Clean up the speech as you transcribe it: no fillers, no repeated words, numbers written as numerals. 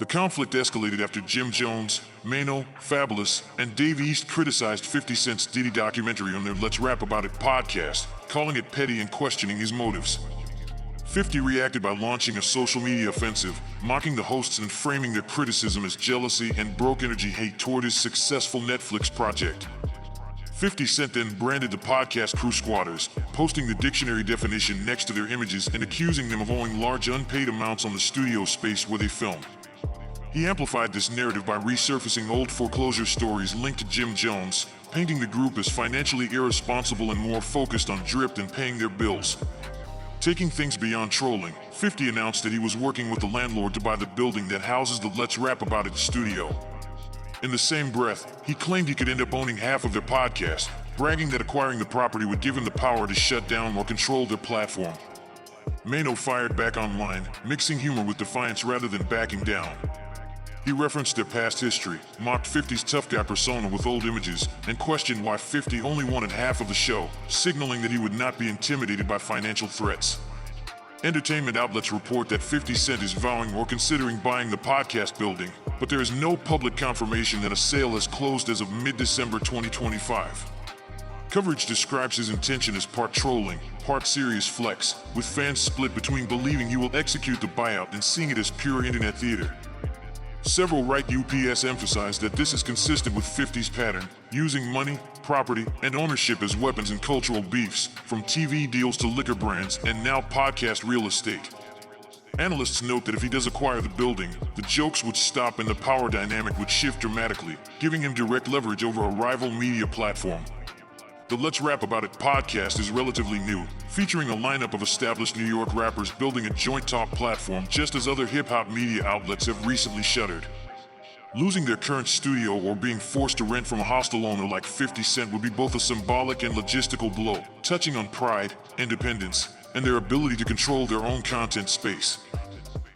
The conflict escalated after Jim Jones, Maino, Fabulous, and Dave East criticized 50 Cent's Diddy documentary on their Let's Rap About It podcast, calling it petty and questioning his motives. 50 reacted by launching a social media offensive, mocking the hosts and framing their criticism as jealousy and broke-energy hate toward his successful Netflix project. 50 Cent then branded the podcast crew squatters, posting the dictionary definition next to their images and accusing them of owing large unpaid amounts on the studio space where they filmed. He amplified this narrative by resurfacing old foreclosure stories linked to Jim Jones, painting the group as financially irresponsible and more focused on drip than paying their bills. Taking things beyond trolling, 50 announced that he was working with the landlord to buy the building that houses the Let's Rap About It studio. In the same breath, he claimed he could end up owning half of their podcast, bragging that acquiring the property would give him the power to shut down or control their platform. Maino fired back online, mixing humor with defiance rather than backing down. He referenced their past history, mocked 50's tough guy persona with old images, and questioned why 50 only wanted half of the show, signaling that he would not be intimidated by financial threats. Entertainment outlets report that 50 Cent is vowing or considering buying the podcast building, but there is no public confirmation that a sale has closed as of mid-December 2025. Coverage describes his intention as part trolling, part serious flex, with fans split between believing he will execute the buyout and seeing it as pure internet theater. Several right UPS emphasized that this is consistent with 50's pattern, using money, property, and ownership as weapons in cultural beefs, from TV deals to liquor brands and now podcast real estate. Analysts note that if he does acquire the building, the jokes would stop and the power dynamic would shift dramatically, giving him direct leverage over a rival media platform. The Let's Rap About It podcast is relatively new, featuring a lineup of established New York rappers building a joint talk platform just as other hip-hop media outlets have recently shuttered. Losing their current studio or being forced to rent from a hostile owner like 50 Cent would be both a symbolic and logistical blow, touching on pride, independence, and their ability to control their own content space.